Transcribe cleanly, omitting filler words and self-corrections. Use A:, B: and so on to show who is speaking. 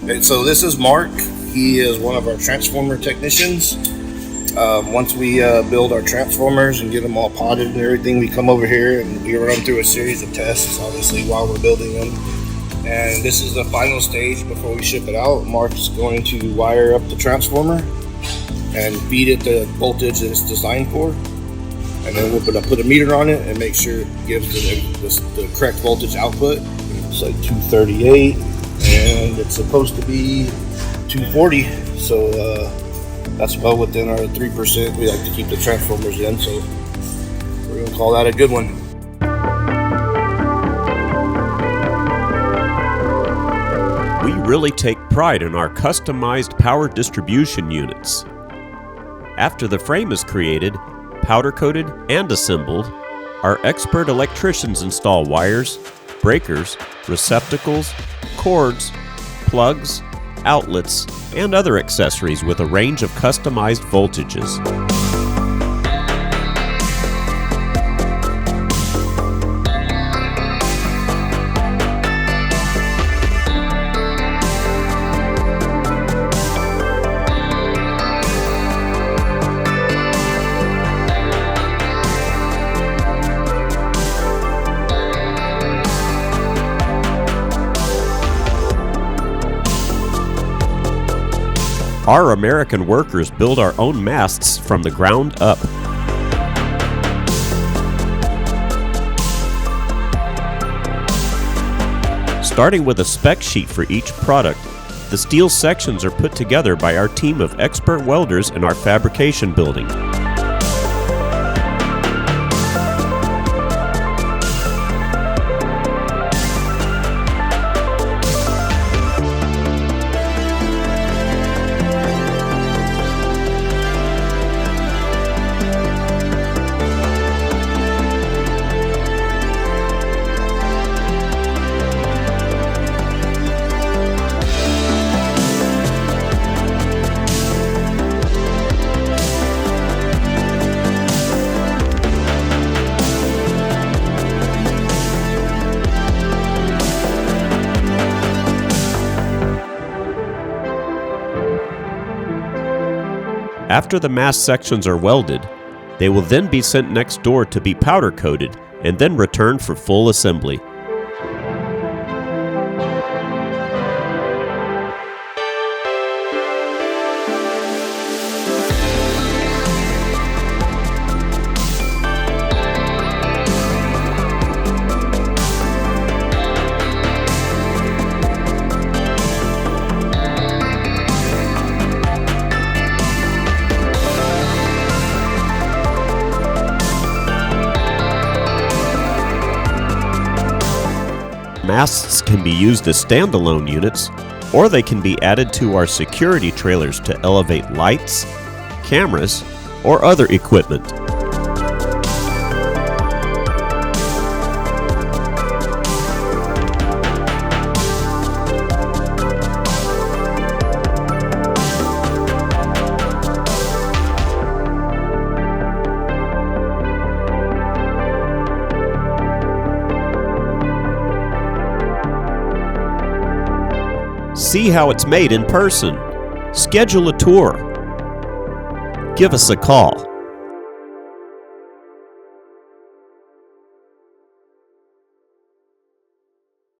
A: And so this is Mark. He is one of our transformer technicians. Once we build our transformers and get them all potted and everything, we come over here and we run through a series of tests, obviously, while we're building them. And this is the final stage before we ship it out. Mark's going to wire up the transformer and feed it the voltage that it's designed for. And then we're going to put a meter on it and make sure it gives the correct voltage output. It's like 238 and it's supposed to be 240. So that's well within our 3%. We like to keep the transformers in, so we're going to call that a good one.
B: We really take pride in our customized power distribution units. After the frame is created, powder-coated, and assembled, our expert electricians install wires, breakers, receptacles, cords, plugs, outlets, and other accessories with a range of customized voltages. Our American workers build our own masts from the ground up. Starting with a spec sheet for each product, the steel sections are put together by our team of expert welders in our fabrication building. After the mast sections are welded, they will then be sent next door to be powder coated and then returned for full assembly. Masts can be used as standalone units, or they can be added to our security trailers to elevate lights, cameras, or other equipment. See how it's made in person. Schedule a tour. Give us a call.